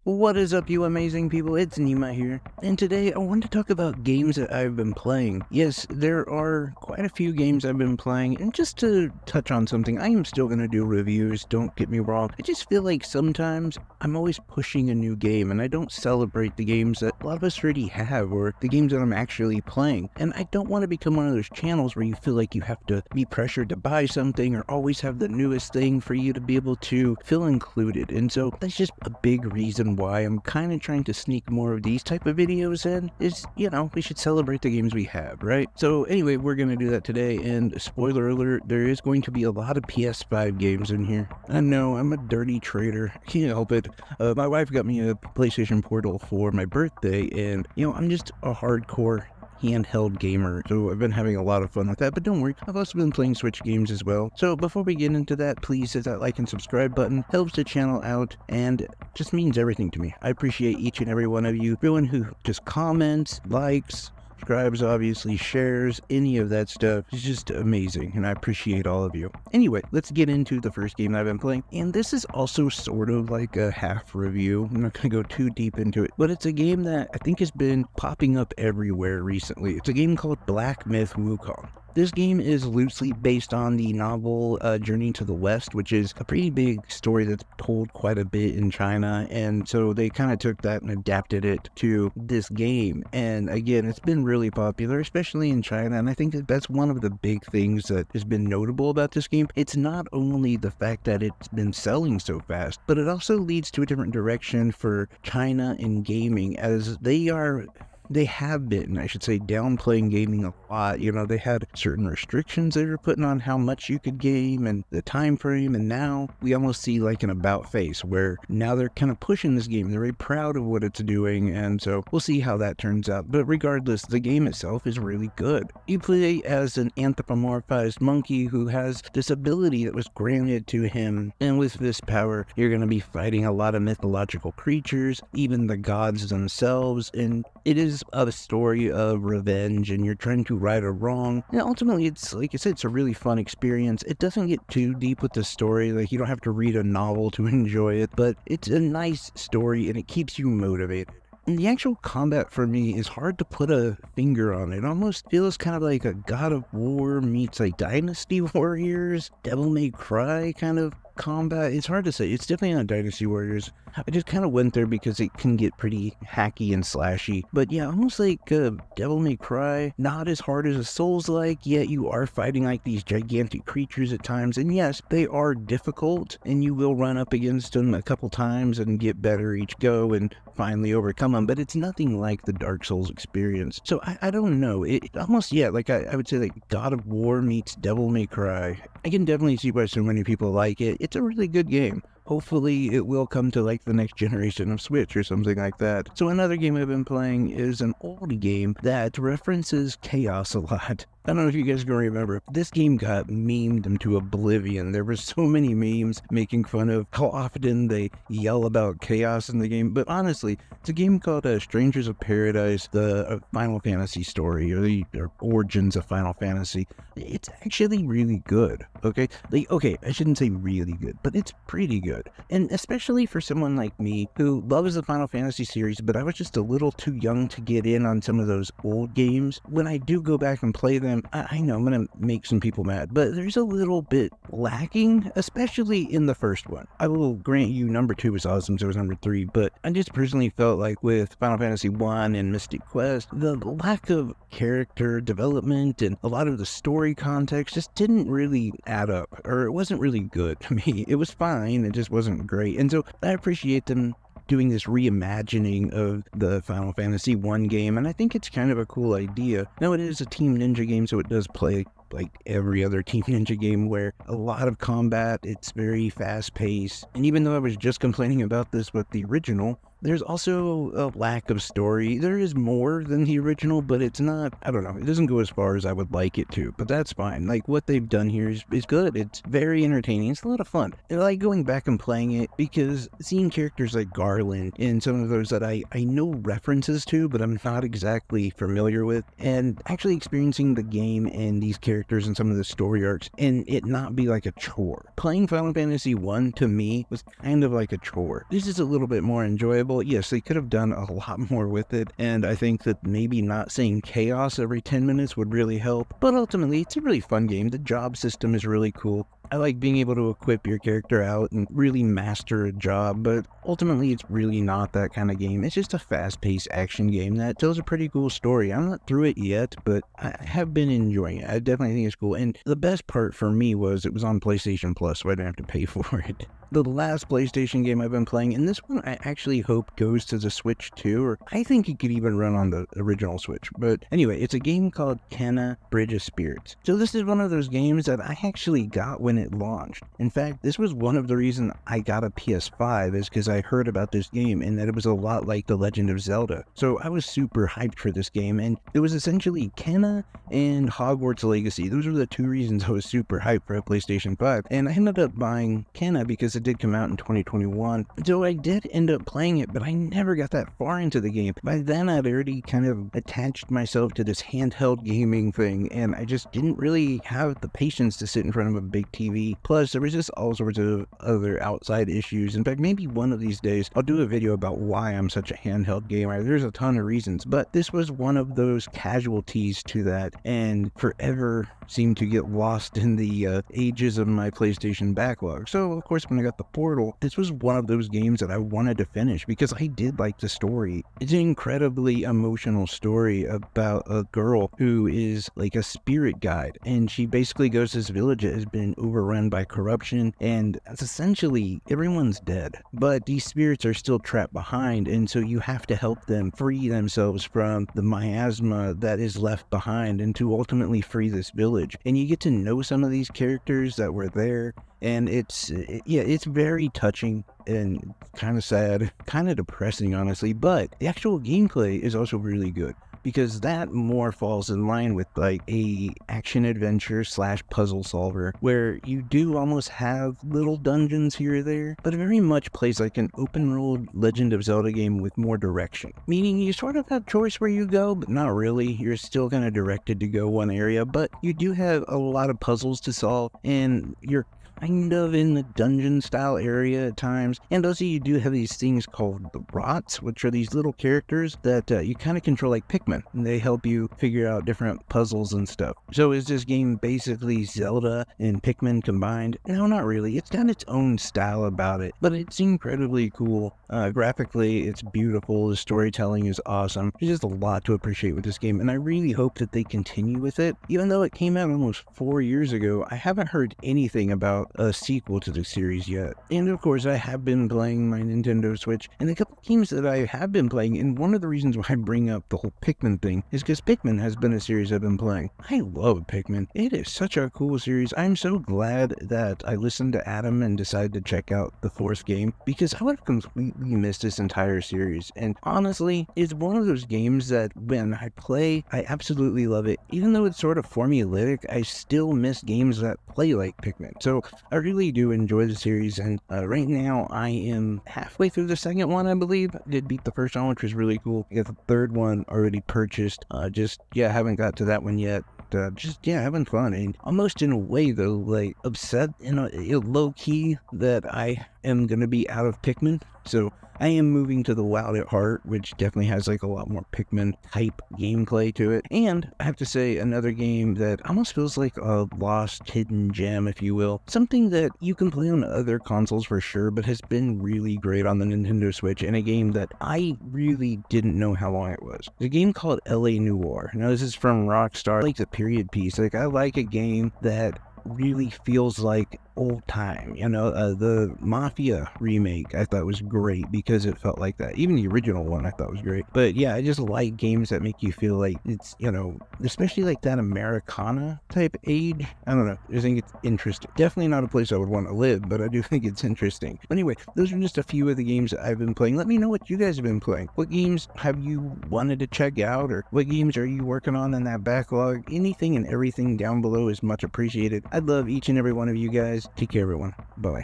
What is up, you amazing people? It's Nima here, and today I want to talk about games that I've been playing. Yes, there are quite a few games I've been playing, and just to touch on something, I am still going to do reviews, don't get me wrong. I just feel like sometimes I'm always pushing a new game, and I don't celebrate the games that a lot of us already have, or the games that I'm actually playing. And I don't want to become one of those channels where you feel like you have to be pressured to buy something, or always have the newest thing for you to be able to feel included. And so that's just a big reason why I'm kind of trying to sneak more of these type of videos in is, we should celebrate the games we have, right? So anyway, we're going to do that today, and spoiler alert, there is going to be a lot of PS5 games in here. I know, I'm a dirty traitor. I can't help it. My wife got me a PlayStation Portal for my birthday, and, I'm just a hardcore handheld gamer, so I've been having a lot of fun with that. But don't worry, I've also been playing Switch games as well. So before we get into that, please hit that like and subscribe button. Helps the channel out and just means everything to me. I appreciate each and every one of you, everyone who just comments, likes, subscribes, obviously shares, any of that stuff is just amazing, and I appreciate all of you. Anyway, let's get into the first game that I've been playing, and this is also sort of like a half review. I'm not going to go too deep into it, but it's a game that I think has been popping up everywhere recently. It's a game called Black Myth Wukong. This game is loosely based on the novel Journey to the West, which is a pretty big story that's told quite a bit in China, and so they kind of took that and adapted it to this game. And again, it's been really popular, especially in China, and I think that that's one of the big things that has been notable about this game. It's not only the fact that it's been selling so fast, but it also leads to a different direction for China in gaming, as they have been, I should say, downplaying gaming a lot. They had certain restrictions they were putting on how much you could game and the time frame, and now we almost see like an about face where now they're kind of pushing this game. They're very proud of what it's doing, and so we'll see how that turns out. But regardless, the game itself is really good. You play as an anthropomorphized monkey who has this ability that was granted to him, and with this power, you're going to be fighting a lot of mythological creatures, even the gods themselves, and it is a story of revenge, and you're trying to right a wrong. And ultimately, it's, like I said, it's a really fun experience. It doesn't get too deep with the story. Like, you don't have to read a novel to enjoy it, but it's a nice story, and it keeps you motivated. And the actual combat for me is hard to put a finger on. It almost feels kind of like a God of War meets like Dynasty Warriors, Devil May Cry kind of combat. It's hard to say. It's definitely not Dynasty Warriors. I just kind of went there because it can get pretty hacky and slashy. But yeah, almost like Devil May Cry. Not as hard as a Souls-like, yet you are fighting like these gigantic creatures at times. And yes, they are difficult, and you will run up against them a couple times and get better each go and finally overcome them. But it's nothing like the Dark Souls experience. So I don't know. It almost, yeah, like I would say like God of War meets Devil May Cry. I can definitely see why so many people like it. It's a really good game. Hopefully it will come to like the next generation of Switch or something like that. So another game I've been playing is an old game that references chaos a lot. I don't know if you guys can remember, this game got memed into oblivion. There were so many memes making fun of how often they yell about chaos in the game. But honestly, it's a game called Strangers of Paradise, the Final Fantasy story, or the origins of Final Fantasy. It's actually really good, okay? I shouldn't say really good, but it's pretty good. And especially for someone like me who loves the Final Fantasy series, but I was just a little too young to get in on some of those old games. When I do go back and play them, I know I'm going to make some people mad, but there's a little bit lacking, especially in the first one. I will grant you number 2 was awesome, so was number 3, but I just personally felt like with Final Fantasy 1 and Mystic Quest, the lack of character development and a lot of the story context just didn't really add up, or it wasn't really good to me. It was fine, it just wasn't great. And so I appreciate them doing this reimagining of the Final Fantasy 1 game, and I think it's kind of a cool idea. Now, it is a Team Ninja game, so it does play like every other Team Ninja game where a lot of combat, it's very fast-paced, and even though I was just complaining about this with the original, there's also a lack of story. There is more than the original, but it's not, I don't know, it doesn't go as far as I would like it to, but that's fine. Like, what they've done here is good. It's very entertaining. It's a lot of fun. I like going back and playing it because seeing characters like Garland and some of those that I know references to, but I'm not exactly familiar with, and actually experiencing the game and these characters and some of the story arcs, and it not be like a chore. Playing Final Fantasy 1 to me was kind of like a chore. This is a little bit more enjoyable, enjoyable. Yes, they could have done a lot more with it, and I think that maybe not saying chaos every 10 minutes would really help, but ultimately, it's a really fun game. The job system is really cool. I like being able to equip your character out and really master a job, but ultimately it's really not that kind of game. It's just a fast-paced action game that tells a pretty cool story. I'm not through it yet, but I have been enjoying it. I definitely think it's cool, and the best part for me was it was on PlayStation Plus, so I didn't have to pay for it. The last PlayStation game I've been playing, and this one I actually hope goes to the Switch too, or I think it could even run on the original Switch. But anyway, it's a game called Kena Bridge of Spirits. So this is one of those games that I actually got when it launched. In fact, this was one of the reasons I got a PS5 is because I heard about this game and that it was a lot like The Legend of Zelda. So I was super hyped for this game, and it was essentially Kena and Hogwarts Legacy. Those were the two reasons I was super hyped for a PlayStation 5. And I ended up buying Kena because it did come out in 2021. So I did end up playing it, but I never got that far into the game. By then, I'd already kind of attached myself to this handheld gaming thing, and I just didn't really have the patience to sit in front of a big TV. Plus, there was just all sorts of other outside issues. In fact, maybe one of these days, I'll do a video about why I'm such a handheld gamer. There's a ton of reasons, but this was one of those casualties to that, and forever seemed to get lost in the ages of my PlayStation backlog. So, of course, when I got the Portal, this was one of those games that I wanted to finish because I did like the story. It's an incredibly emotional story about a girl who is like a spirit guide, and she basically goes to this village that has been overrun by corruption, and it's essentially everyone's dead, but these spirits are still trapped behind, and so you have to help them free themselves from the miasma that is left behind and to ultimately free this village. And you get to know some of these characters that were there, and it's very touching and kind of sad, kind of depressing, honestly, but the actual gameplay is also really good, because that more falls in line with like a action adventure slash puzzle solver, where you do almost have little dungeons here or there, but it very much plays like an open world Legend of Zelda game with more direction. Meaning you sort of have choice where you go, but not really. You're still kind of directed to go one area, but you do have a lot of puzzles to solve, and you're kind of in the dungeon style area at times. And also you do have these things called the Rots, which are these little characters that you kind of control like Pikmin, and they help you figure out different puzzles and stuff. So is this game basically Zelda and Pikmin combined? No, not really. It's got its own style about it, but it's incredibly cool. Graphically, it's beautiful. The storytelling is awesome. There's just a lot to appreciate with this game, and I really hope that they continue with it. Even though it came out almost 4 years ago, I haven't heard anything about a sequel to the series yet. And of course, I have been playing my Nintendo Switch, and a couple games that I have been playing, and one of the reasons why I bring up the whole Pikmin thing is because Pikmin has been a series I've been playing. I love Pikmin. It is such a cool series. I'm so glad that I listened to Adam and decided to check out the fourth game, because I would have completely missed this entire series. And honestly, it's one of those games that when I play, I absolutely love it. Even though it's sort of formulaic, I still miss games that play like Pikmin. So I really do enjoy the series, and right now I am halfway through the second one, I believe. I did beat the first one, which was really cool. I got the third one already purchased. Haven't got to that one yet. Having fun, and almost in a way though, like upset, low key that I am gonna be out of Pikmin. So I am moving to the Wild at Heart, which definitely has like a lot more Pikmin type gameplay to it. And I have to say, another game that almost feels like a lost hidden gem, if you will. Something that you can play on other consoles for sure, but has been really great on the Nintendo Switch, and a game that I really didn't know how long it was. It's a game called LA Noire. Now this is from Rockstar, like the period piece. Like I like a game that really feels like old time. The Mafia remake I thought was great because it felt like that. Even the original one I thought was great. But yeah, I just like games that make you feel like it's, especially like that Americana type age. I don't know. I think it's interesting. Definitely not a place I would want to live, but I do think it's interesting. Anyway, those are just a few of the games that I've been playing. Let me know what you guys have been playing. What games have you wanted to check out, or what games are you working on in that backlog? Anything and everything down below is much appreciated. I'd love each and every one of you guys. Take care, everyone. Bye.